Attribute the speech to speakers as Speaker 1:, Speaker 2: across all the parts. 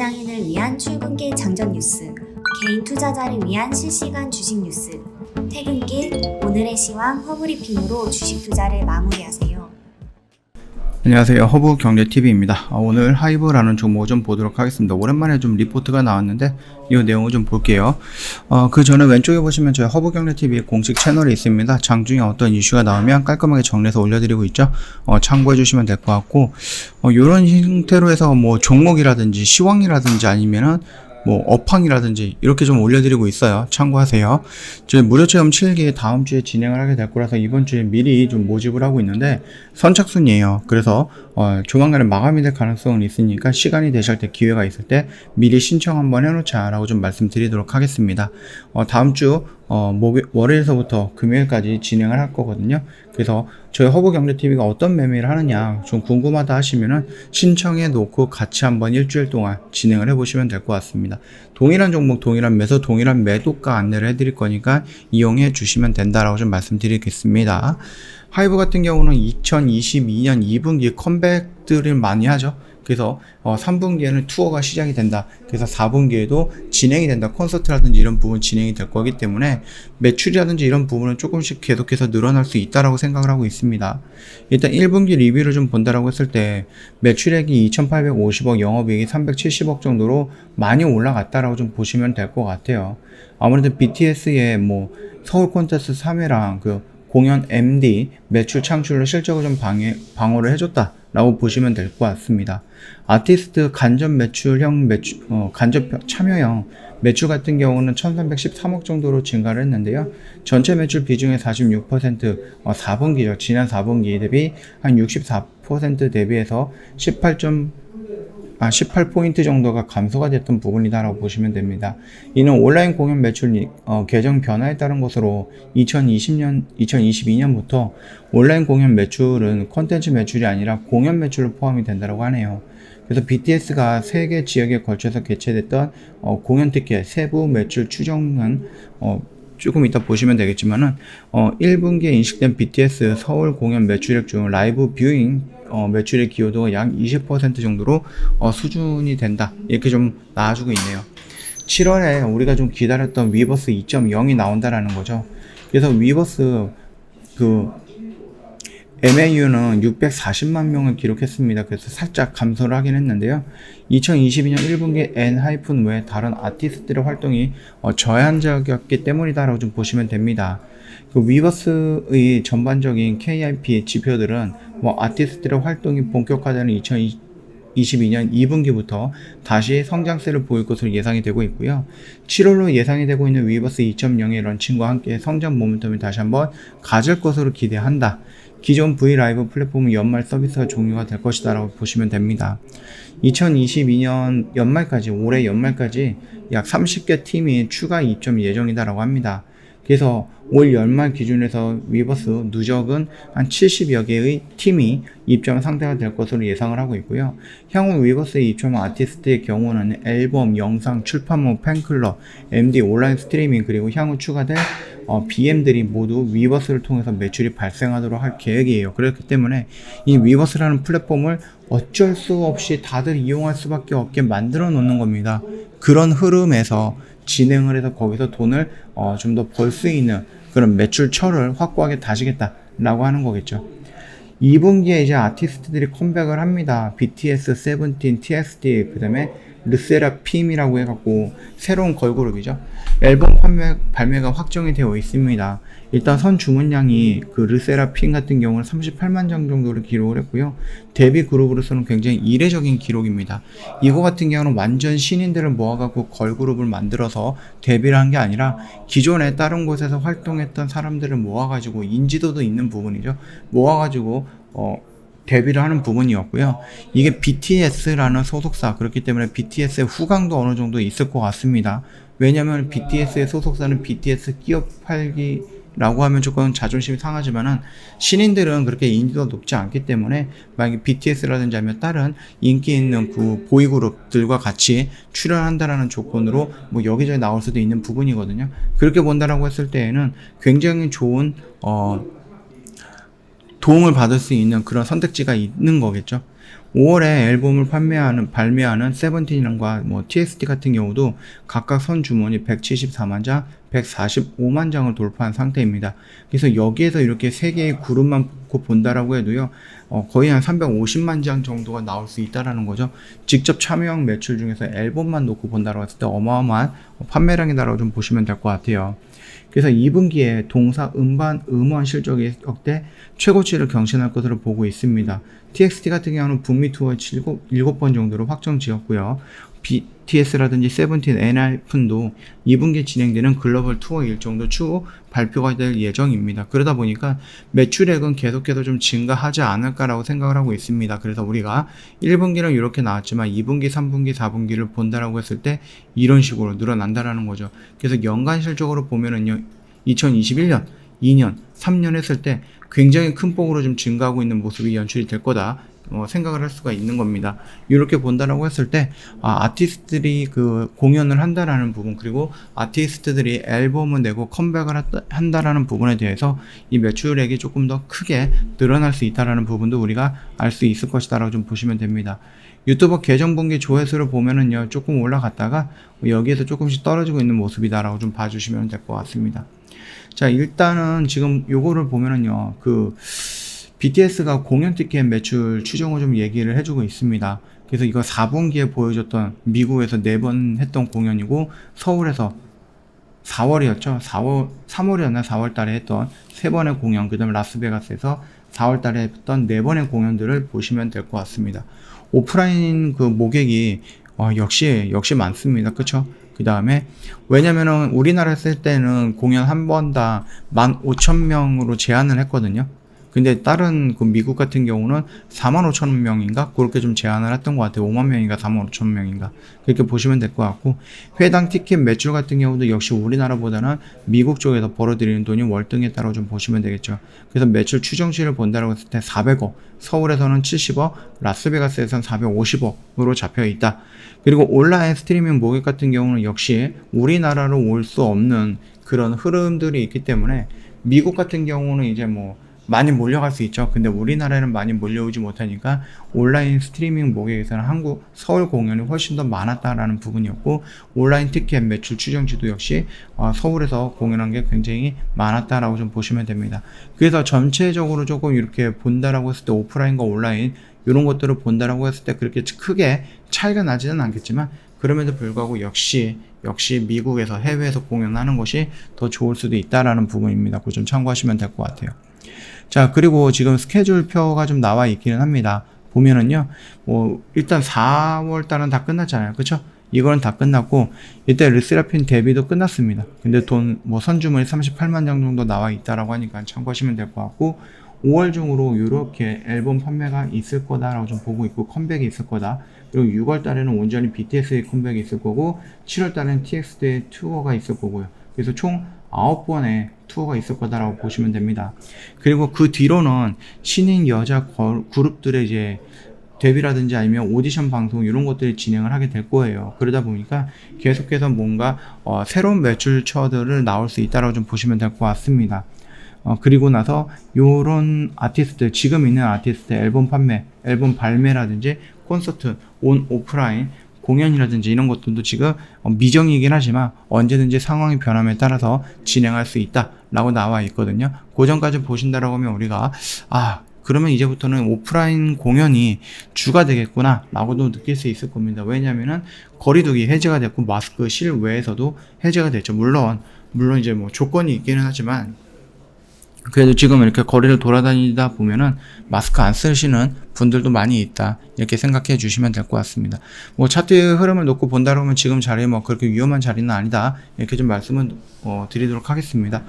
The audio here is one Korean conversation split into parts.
Speaker 1: 직장인을 위한 출근길 장전 뉴스, 개인 투자자를 위한 실시간 주식 뉴스, 퇴근길 오늘의 시황 허브리핑으로 주식 투자를 마무리하세요.
Speaker 2: 안녕하세요. 허브경제TV입니다. 오늘 하이브라는 종목을 좀 보도록 하겠습니다. 오랜만에 좀 리포트가 나왔는데 이 내용을 좀 볼게요. 그 전에 왼쪽에 보시면 저희 허브경제TV 공식 채널이 있습니다. 장중에 어떤 이슈가 나오면 깔끔하게 정리해서 올려드리고 있죠. 참고해 주시면 될 것 같고, 이런 형태로 해서 뭐 종목이라든지 시황이라든지 아니면은 뭐 업황이라든지 이렇게 좀 올려드리고 있어요. 참고하세요. 저희 무료 체험 7기 다음 주에 진행을 하게 될 거라서 이번 주에 미리 좀 모집을 하고 있는데 선착순이에요. 그래서 조만간에 마감이 될 가능성은 있으니까 시간이 되실 때 기회가 있을 때 미리 신청 한번 해놓자 라고 좀 말씀드리도록 하겠습니다. 다음 주 월요일서부터 금요일까지 진행을 할 거거든요. 그래서 저희 허브경제TV가 어떤 매매를 하느냐 좀 궁금하다 하시면은 신청해 놓고 같이 한번 일주일 동안 진행을 해보시면 될 것 같습니다. 동일한 종목, 동일한 매수, 동일한 매도가 안내를 해드릴 거니까 이용해 주시면 된다라고 좀 말씀드리겠습니다. 하이브 같은 경우는 2022년 2분기 컴백들을 많이 하죠. 그래서 3분기에는 투어가 시작이 된다. 그래서 4분기에도 진행이 된다. 콘서트라든지 이런 부분 진행이 될 거기 때문에 매출이라든지 이런 부분은 조금씩 계속해서 늘어날 수 있다라고 생각을 하고 있습니다. 일단 1분기 리뷰를 좀 본다라고 했을 때 매출액이 2,850억, 영업이익이 370억 정도로 많이 올라갔다라고 좀 보시면 될 것 같아요. 아무래도 BTS의 뭐 서울 콘서트 3회랑 그 공연 MD 매출 창출로 실적을 좀 방어를 해줬다. 라고 보시면 될 것 같습니다. 아티스트 간접 매출형 간접 참여형 매출 같은 경우는 1313억 정도로 증가를 했는데요. 전체 매출 비중의 46%, 4분기죠. 지난 4분기 대비 한 64% 대비해서 18포인트 정도가 감소가 됐던 부분이다라고 보시면 됩니다. 이는 온라인 공연 매출 계정 변화에 따른 것으로 2022년부터 온라인 공연 매출은 콘텐츠 매출이 아니라 공연 매출로 포함이 된다고 하네요. 그래서 BTS가 3개 지역에 걸쳐서 개최됐던 공연 티켓 세부 매출 추정은 조금 이따 보시면 되겠지만은 1분기에 인식된 BTS 서울 공연 매출액 중 라이브 뷰잉 매출의 기여도가 약 20% 정도로 수준이 된다. 이렇게 좀 나와주고 있네요. 7월에 우리가 좀 기다렸던 위버스 2.0이 나온다라는 거죠. 그래서 위버스 MAU는 640만 명을 기록했습니다. 그래서 살짝 감소를 하긴 했는데요. 2022년 1분기 엔하이픈 외 다른 아티스트들의 활동이 저한적이었기 때문이다라고 좀 보시면 됩니다. 그 위버스의 전반적인 KIP 지표들은 아티스트들의 활동이 본격화되는 2022년 2분기부터 다시 성장세를 보일 것으로 예상이 되고 있고요. 7월로 예상이 되고 있는 위버스 2.0의 런칭과 함께 성장 모멘텀이 다시 한번 가질 것으로 기대한다. 기존 V라이브 플랫폼은 연말 서비스가 종료가 될 것이다 라고 보시면 됩니다. 2022년 연말까지, 올해 연말까지 약 30개 팀이 추가 입점 예정이다 라고 합니다. 그래서 올 연말 기준에서 위버스 누적은 한 70여 개의 팀이 입점 상태가 될 것으로 예상을 하고 있고요. 향후 위버스에 입점한 아티스트의 경우는 앨범, 영상, 출판물, 팬클럽, MD, 온라인 스트리밍 그리고 향후 추가될 BM들이 모두 위버스를 통해서 매출이 발생하도록 할 계획이에요. 그렇기 때문에 이 위버스라는 플랫폼을 어쩔 수 없이 다들 이용할 수밖에 없게 만들어 놓는 겁니다. 그런 흐름에서 진행을 해서 거기서 돈을 좀 더 벌 수 있는 그런 매출처를 확고하게 다지겠다라고 하는 거겠죠. 2분기에 이제 아티스트들이 컴백을 합니다. BTS, 세븐틴, TXT, 그 다음에 르세라핌이라고 해갖고 새로운 걸그룹이죠. 앨범 발매가 확정이 되어 있습니다. 일단 선 주문량이 그 르세라핌 같은 경우는 38만 장 정도를 기록을 했고요. 데뷔 그룹으로서는 굉장히 이례적인 기록입니다. 이거 같은 경우는 완전 신인들을 모아갖고 걸그룹을 만들어서 데뷔를 한 게 아니라 기존에 다른 곳에서 활동했던 사람들을 모아가지고 인지도도 있는 부분이죠. 모아가지고 데뷔를 하는 부분이었고요. 이게 BTS라는 소속사, 그렇기 때문에 BTS의 후광도 어느 정도 있을 것 같습니다. 왜냐면 BTS의 소속사는 BTS 끼어 팔기라고 하면 조금 자존심이 상하지만은 신인들은 그렇게 인지도가 높지 않기 때문에 만약에 BTS라든지 아니면 다른 인기 있는 그 보이그룹들과 같이 출연한다라는 조건으로 뭐 여기저기 나올 수도 있는 부분이거든요. 그렇게 본다라고 했을 때에는 굉장히 좋은 도움을 받을 수 있는 그런 선택지가 있는 거겠죠. 5월에 앨범을 발매하는 세븐틴과 뭐 TXT 같은 경우도 각각 선 주문이 174만 장, 145만 장을 돌파한 상태입니다. 그래서 여기에서 이렇게 세 개의 그룹만 본다라고 해도요, 거의 한 350만 장 정도가 나올 수 있다라는 거죠. 직접 참여형 매출 중에서 앨범만 놓고 본다라고 했을 때 어마어마한 판매량이다라고 좀 보시면 될 것 같아요. 그래서 2분기에 동사, 음반, 음원 실적이 역대 최고치를 경신할 것으로 보고 있습니다. TXT 같은 경우는 북미 투어 7번 정도로 확정 지었고요. BTS라든지 세븐틴, 엔하이픈도 2분기에 진행되는 글로벌 투어 일정도 추후 발표가 될 예정입니다. 그러다 보니까 매출액은 계속해서 좀 증가하지 않을까라고 생각을 하고 있습니다. 그래서 우리가 1분기는 이렇게 나왔지만 2분기, 3분기, 4분기를 본다라고 했을 때 이런 식으로 늘어난다라는 거죠. 그래서 연간 실적으로 보면은요, 2021년, 2년, 3년 했을 때 굉장히 큰 폭으로 좀 증가하고 있는 모습이 연출이 될 거다. 생각을 할 수가 있는 겁니다. 이렇게 본다라고 했을 때 아티스트들이 그 공연을 한다라는 부분, 그리고 아티스트들이 앨범을 내고 컴백을 한다라는 부분에 대해서 이 매출액이 조금 더 크게 늘어날 수 있다라는 부분도 우리가 알 수 있을 것이다라고 좀 보시면 됩니다. 유튜버 계정 분기 조회수를 보면은요, 조금 올라갔다가 여기에서 조금씩 떨어지고 있는 모습이다라고 좀 봐주시면 될 것 같습니다. 자, 일단은 지금 요거를 보면은요, BTS가 공연 티켓 매출 추정을 좀 얘기를 해주고 있습니다. 그래서 이거 4분기에 보여줬던 미국에서 4번 했던 공연이고, 서울에서 4월이었죠. 3월이었나 4월 달에 했던 3번의 공연, 그 다음에 라스베가스에서 4월 달에 했던 4번의 공연들을 보시면 될 것 같습니다. 오프라인 그 모객이 역시 많습니다. 그쵸? 그 다음에 왜냐면은 우리나라 했을 때는 공연 한 번당 15,000명으로 제한을 했거든요. 근데 다른 그 미국 같은 경우는 45,000명인가? 그렇게 좀 제한을 했던 것 같아요. 5만 명인가 45,000명인가? 그렇게 보시면 될 것 같고, 회당 티켓 매출 같은 경우도 역시 우리나라보다는 미국 쪽에서 벌어들이는 돈이 월등에 따라 좀 보시면 되겠죠. 그래서 매출 추정치를 본다고 했을 때 400억, 서울에서는 70억, 라스베가스에서는 450억으로 잡혀 있다. 그리고 온라인 스트리밍 모객 같은 경우는 역시 우리나라로 올 수 없는 그런 흐름들이 있기 때문에, 미국 같은 경우는 이제 뭐 많이 몰려갈 수 있죠. 근데 우리나라에는 많이 몰려오지 못하니까 온라인 스트리밍 모객에서는 서울 공연이 훨씬 더 많았다라는 부분이었고, 온라인 티켓 매출 추정치도 역시 서울에서 공연한 게 굉장히 많았다라고 좀 보시면 됩니다. 그래서 전체적으로 조금 이렇게 본다라고 했을 때 오프라인과 온라인 이런 것들을 본다라고 했을 때 그렇게 크게 차이가 나지는 않겠지만, 그럼에도 불구하고 역시 미국에서 해외에서 공연하는 것이 더 좋을 수도 있다라는 부분입니다. 그거 좀 참고하시면 될 것 같아요. 자, 그리고 지금 스케줄표가 좀 나와 있기는 합니다. 보면은요, 일단 4월 달은 다 끝났잖아요. 그쵸? 이거는 다 끝났고, 이때 르세라핌 데뷔도 끝났습니다. 근데 선주문이 38만 장 정도 나와 있다라고 하니까 참고하시면 될 것 같고, 5월 중으로 이렇게 앨범 판매가 있을 거다라고 좀 보고 있고, 컴백이 있을 거다. 그리고 6월 달에는 온전히 BTS의 컴백이 있을 거고, 7월 달에는 TXT의 투어가 있을 거고요. 그래서 총 9번의 투어가 있을 거다라고 보시면 됩니다. 그리고 그 뒤로는 신인 여자 그룹들의 이제 데뷔라든지 아니면 오디션 방송 이런 것들이 진행을 하게 될 거예요. 그러다 보니까 계속해서 뭔가 새로운 매출처들을 나올 수 있다라고 좀 보시면 될 것 같습니다. 그리고 나서 요런 아티스트, 지금 있는 아티스트 앨범 판매, 앨범 발매라든지 콘서트, 오프라인 공연이라든지 이런 것들도 지금 미정이긴 하지만 언제든지 상황이 변함에 따라서 진행할 수 있다라고 나와 있거든요. 그 전까지 보신다라고 하면 우리가 그러면 이제부터는 오프라인 공연이 주가 되겠구나 라고도 느낄 수 있을 겁니다. 왜냐면은 거리두기 해제가 됐고 마스크 실외에서도 해제가 됐죠. 물론 이제 뭐 조건이 있기는 하지만, 그래도 지금 이렇게 거리를 돌아다니다 보면은 마스크 안 쓰시는 분들도 많이 있다, 이렇게 생각해 주시면 될 것 같습니다. 차트의 흐름을 놓고 본다 그러면 지금 자리 그렇게 위험한 자리는 아니다, 이렇게 좀 말씀을 드리도록 하겠습니다.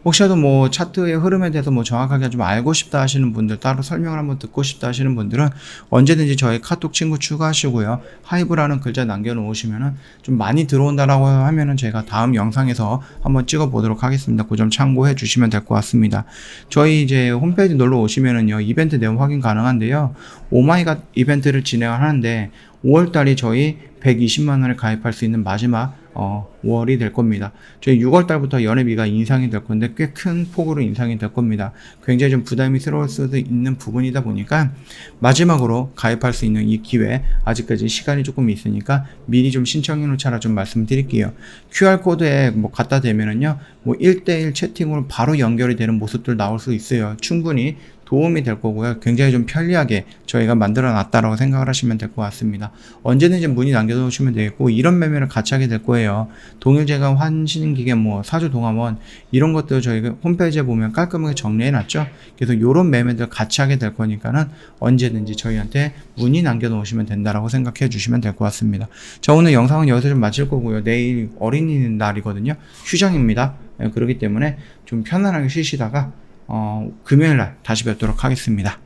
Speaker 2: 혹시라도 차트의 흐름에 대해서 정확하게 좀 알고 싶다 하시는 분들, 따로 설명을 한번 듣고 싶다 하시는 분들은 언제든지 저희 카톡 친구 추가하시고요, 하이브라는 글자 남겨 놓으시면은 좀 많이 들어온다라고 하면은 제가 다음 영상에서 한번 찍어 보도록 하겠습니다. 그 점 참고해 주시면 될 것 같습니다. 저희 이제 홈페이지 놀러 오시면은요, 이벤트 내용 확인 가능한데요, 오마이갓 이벤트를 진행을 하는데 5월달이 저희 120만 원을 가입할 수 있는 마지막 월이 될 겁니다. 저희 6월달부터 연회비가 인상이 될 건데 꽤 큰 폭으로 인상이 될 겁니다. 굉장히 좀 부담스러울 수도 있는 부분이다 보니까 마지막으로 가입할 수 있는 이 기회, 아직까지 시간이 조금 있으니까 미리 좀 신청해 놓자라 좀 말씀드릴게요. QR코드에 뭐 갖다 대면은요, 뭐 1대1 채팅으로 바로 연결이 되는 모습들 나올 수 있어요. 충분히 도움이 될 거고요. 굉장히 좀 편리하게 저희가 만들어 놨다라고 생각을 하시면 될 것 같습니다. 언제든지 문의 남겨놓으시면 되겠고, 이런 매매를 같이 하게 될 거예요. 동일제감, 환신기계, 뭐 사주동함원 이런 것들 저희가 홈페이지에 보면 깔끔하게 정리해 놨죠. 그래서 이런 매매들 같이 하게 될 거니까는 언제든지 저희한테 문의 남겨놓으시면 된다라고 생각해 주시면 될 것 같습니다. 자, 오늘 영상은 여기서 좀 마칠 거고요. 내일 어린이날이거든요. 휴장입니다. 그렇기 때문에 좀 편안하게 쉬시다가 금요일날 다시 뵙도록 하겠습니다.